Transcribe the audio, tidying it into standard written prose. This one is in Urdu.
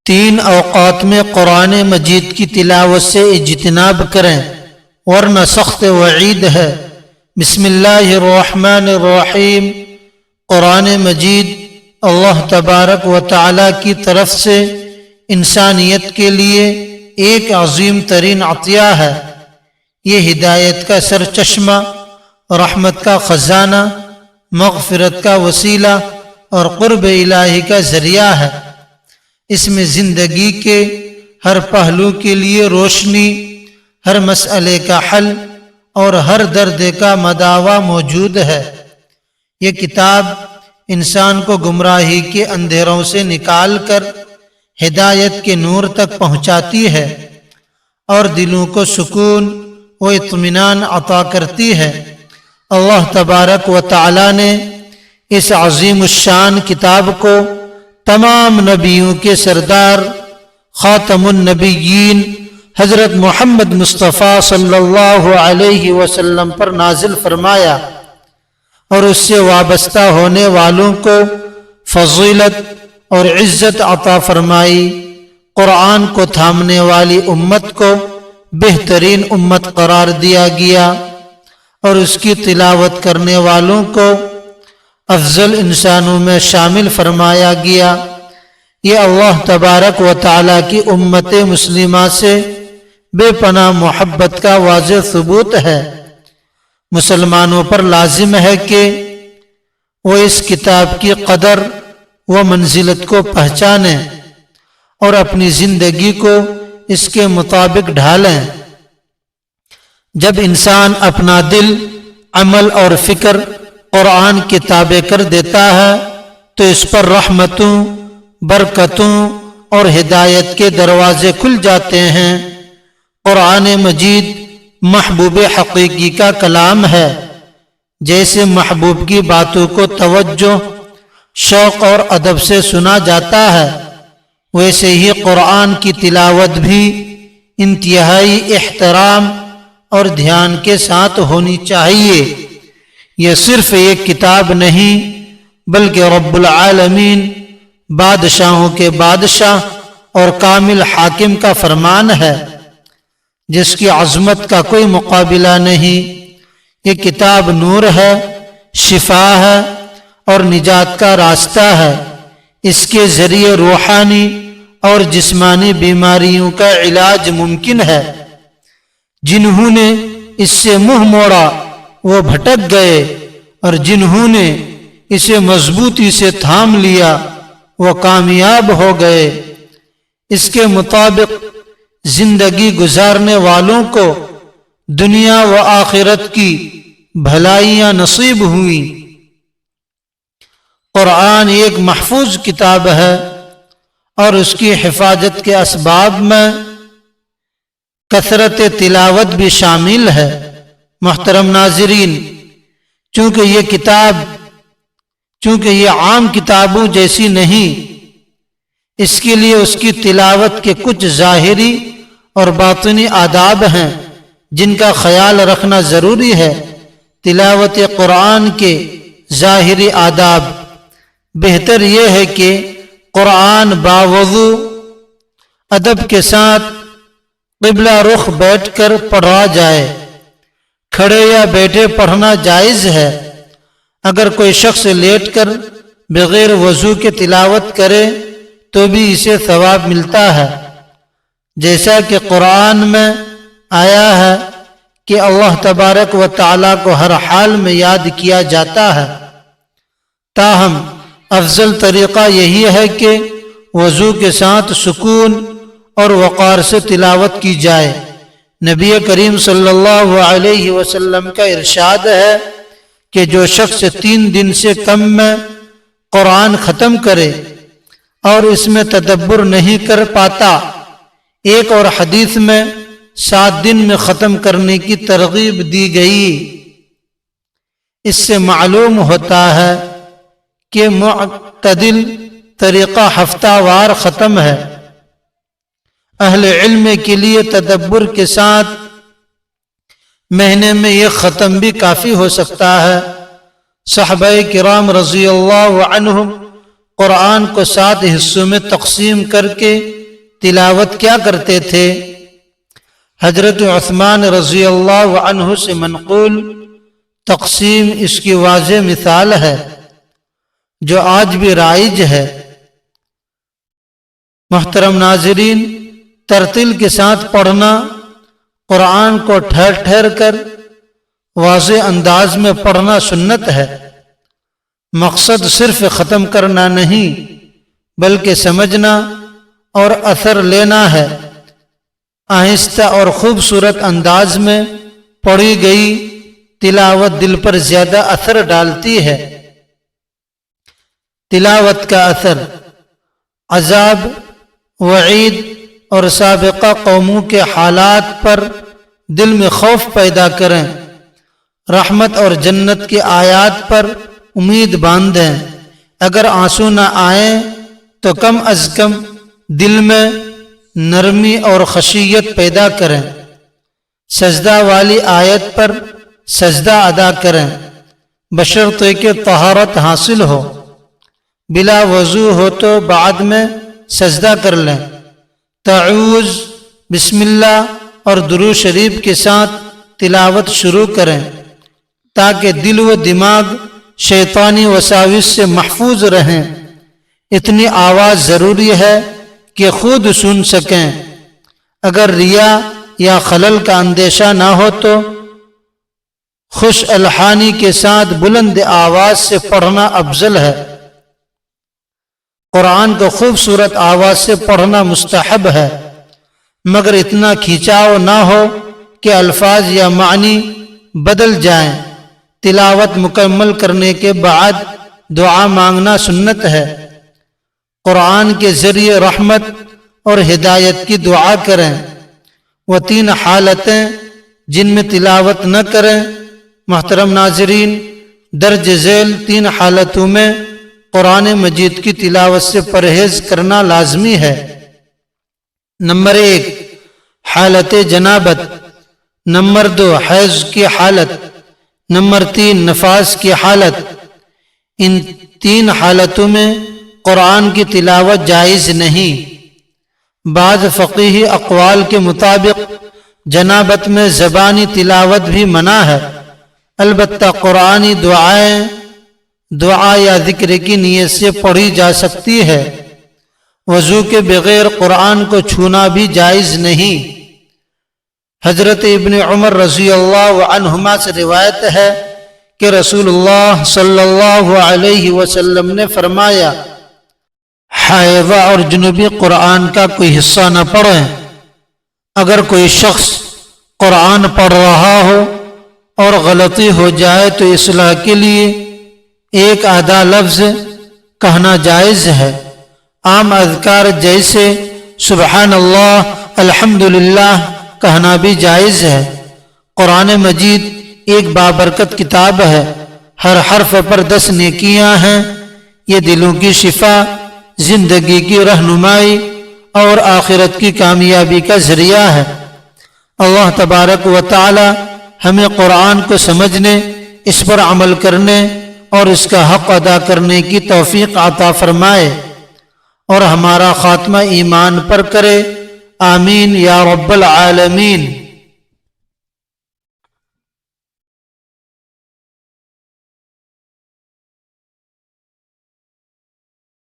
3 اوقات میں قرآن مجید کی تلاوت سے اجتناب کریں ورنہ سخت وعید ہے۔ بسم اللہ الرحمن الرحیم۔ قرآن مجید اللہ تبارک و تعالی کی طرف سے انسانیت کے لیے ایک عظیم ترین عطیہ ہے۔ یہ ہدایت کا سرچشمہ، رحمت کا خزانہ، مغفرت کا وسیلہ اور قرب الہی کا ذریعہ ہے۔ اس میں زندگی کے ہر پہلو کے لیے روشنی، ہر مسئلے کا حل اور ہر درد کا مداوا موجود ہے۔ یہ کتاب انسان کو گمراہی کے اندھیروں سے نکال کر ہدایت کے نور تک پہنچاتی ہے اور دلوں کو سکون و اطمینان عطا کرتی ہے۔ اللہ تبارک و تعالی نے اس عظیم الشان کتاب کو تمام نبیوں کے سردار خاتم النبیین حضرت محمد مصطفیٰ صلی اللہ علیہ وسلم پر نازل فرمایا اور اس سے وابستہ ہونے والوں کو فضیلت اور عزت عطا فرمائی۔ قرآن کو تھامنے والی امت کو بہترین امت قرار دیا گیا اور اس کی تلاوت کرنے والوں کو افضل انسانوں میں شامل فرمایا گیا۔ یہ اللہ تبارک و تعالی کی امت مسلمہ سے بے پناہ محبت کا واضح ثبوت ہے۔ مسلمانوں پر لازم ہے کہ وہ اس کتاب کی قدر و منزلت کو پہچانیں اور اپنی زندگی کو اس کے مطابق ڈھالیں۔ جب انسان اپنا دل، عمل اور فکر قرآن کے تابع کر دیتا ہے تو اس پر رحمتوں، برکتوں اور ہدایت کے دروازے کھل جاتے ہیں۔ قرآن مجید محبوب حقیقی کا کلام ہے۔ جیسے محبوب کی باتوں کو توجہ، شوق اور ادب سے سنا جاتا ہے، ویسے ہی قرآن کی تلاوت بھی انتہائی احترام اور دھیان کے ساتھ ہونی چاہیے۔ یہ صرف ایک کتاب نہیں بلکہ رب العالمین، بادشاہوں کے بادشاہ اور کامل حاکم کا فرمان ہے، جس کی عظمت کا کوئی مقابلہ نہیں۔ یہ کتاب نور ہے، شفا ہے اور نجات کا راستہ ہے۔ اس کے ذریعے روحانی اور جسمانی بیماریوں کا علاج ممکن ہے۔ جنہوں نے اس سے منہ موڑا وہ بھٹک گئے اور جنہوں نے اسے مضبوطی سے تھام لیا وہ کامیاب ہو گئے۔ اس کے مطابق زندگی گزارنے والوں کو دنیا و آخرت کی بھلائیاں نصیب ہوئیں۔ قرآن ایک محفوظ کتاب ہے اور اس کی حفاظت کے اسباب میں کثرت تلاوت بھی شامل ہے۔ محترم ناظرین، چونکہ یہ عام کتابوں جیسی نہیں، اس کے لیے اس کی تلاوت کے کچھ ظاہری اور باطنی آداب ہیں جن کا خیال رکھنا ضروری ہے۔ تلاوت قرآن کے ظاہری آداب: بہتر یہ ہے کہ قرآن باوضو ادب کے ساتھ قبلہ رخ بیٹھ کر پڑھا جائے۔ کھڑے یا بیٹھے پڑھنا جائز ہے۔ اگر کوئی شخص لیٹ کر بغیر وضو کے تلاوت کرے تو بھی اسے ثواب ملتا ہے، جیسا کہ قرآن میں آیا ہے کہ اللہ تبارک و تعالی کو ہر حال میں یاد کیا جاتا ہے۔ تاہم افضل طریقہ یہی ہے کہ وضو کے ساتھ سکون اور وقار سے تلاوت کی جائے۔ نبی کریم صلی اللہ علیہ وسلم کا ارشاد ہے کہ جو شخص 3 دن سے کم میں قرآن ختم کرے اور اس میں تدبر نہیں کر پاتا، ایک اور حدیث میں 7 دن میں ختم کرنے کی ترغیب دی گئی۔ اس سے معلوم ہوتا ہے کہ معتدل طریقہ ہفتہ وار ختم ہے۔ اہل علم کے لیے تدبر کے ساتھ مہینے میں یہ ختم بھی کافی ہو سکتا ہے۔ صحابہ کرام رضی اللہ عنہم قرآن کو 7 حصوں میں تقسیم کر کے تلاوت کیا کرتے تھے۔ حضرت عثمان رضی اللہ عنہ سے منقول تقسیم اس کی واضح مثال ہے جو آج بھی رائج ہے۔ محترم ناظرین، ترتیل کے ساتھ پڑھنا، قرآن کو ٹھہر ٹھہر کر واضح انداز میں پڑھنا سنت ہے۔ مقصد صرف ختم کرنا نہیں بلکہ سمجھنا اور اثر لینا ہے۔ آہستہ اور خوبصورت انداز میں پڑھی گئی تلاوت دل پر زیادہ اثر ڈالتی ہے۔ تلاوت کا اثر عذاب، وعید اور سابقہ قوموں کے حالات پر دل میں خوف پیدا کریں، رحمت اور جنت کی آیات پر امید باندھیں۔ اگر آنسو نہ آئیں تو کم از کم دل میں نرمی اور خشیت پیدا کریں۔ سجدہ والی آیت پر سجدہ ادا کریں بشرطے کہ طہارت حاصل ہو۔ بلا وضو ہو تو بعد میں سجدہ کر لیں۔ تعوذ، بسم اللہ اور درود شریف کے ساتھ تلاوت شروع کریں تاکہ دل و دماغ شیطانی وساوس سے محفوظ رہیں۔ اتنی آواز ضروری ہے کہ خود سن سکیں۔ اگر ریا یا خلل کا اندیشہ نہ ہو تو خوش الحانی کے ساتھ بلند آواز سے پڑھنا افضل ہے۔ قرآن کو خوبصورت آواز سے پڑھنا مستحب ہے، مگر اتنا کھینچاؤ نہ ہو کہ الفاظ یا معنی بدل جائیں۔ تلاوت مکمل کرنے کے بعد دعا مانگنا سنت ہے۔ قرآن کے ذریعے رحمت اور ہدایت کی دعا کریں۔ وہ 3 حالتیں جن میں تلاوت نہ کریں۔ محترم ناظرین، درج ذیل 3 حالتوں میں قرآن مجید کی تلاوت سے پرہیز کرنا لازمی ہے۔ نمبر 1، حالت جنابت۔ نمبر 2، حیض کی حالت۔ نمبر 3، نفاس کی حالت۔ ان 3 حالتوں میں قرآن کی تلاوت جائز نہیں۔ بعض فقیہی اقوال کے مطابق جنابت میں زبانی تلاوت بھی منع ہے، البتہ قرآنی دعا یا ذکر کی نیت سے پڑھی جا سکتی ہے۔ وضو کے بغیر قرآن کو چھونا بھی جائز نہیں۔ حضرت ابن عمر رضی اللہ عنہما سے روایت ہے کہ رسول اللہ صلی اللہ علیہ وسلم نے فرمایا، حائضہ اور جنوبی قرآن کا کوئی حصہ نہ پڑھیں۔ اگر کوئی شخص قرآن پڑھ رہا ہو اور غلطی ہو جائے تو اصلاح کے لیے 1 آدھا لفظ کہنا جائز ہے۔ عام اذکار جیسے سبحان اللہ، الحمدللہ کہنا بھی جائز ہے۔ قرآن مجید ایک بابرکت کتاب ہے، ہر حرف پر 10 نیکیاں ہیں۔ یہ دلوں کی شفا، زندگی کی رہنمائی اور آخرت کی کامیابی کا ذریعہ ہے۔ اللہ تبارک و تعالی ہمیں قرآن کو سمجھنے، اس پر عمل کرنے اور اس کا حق ادا کرنے کی توفیق عطا فرمائے اور ہمارا خاتمہ ایمان پر کرے۔ آمین یا رب العالمین۔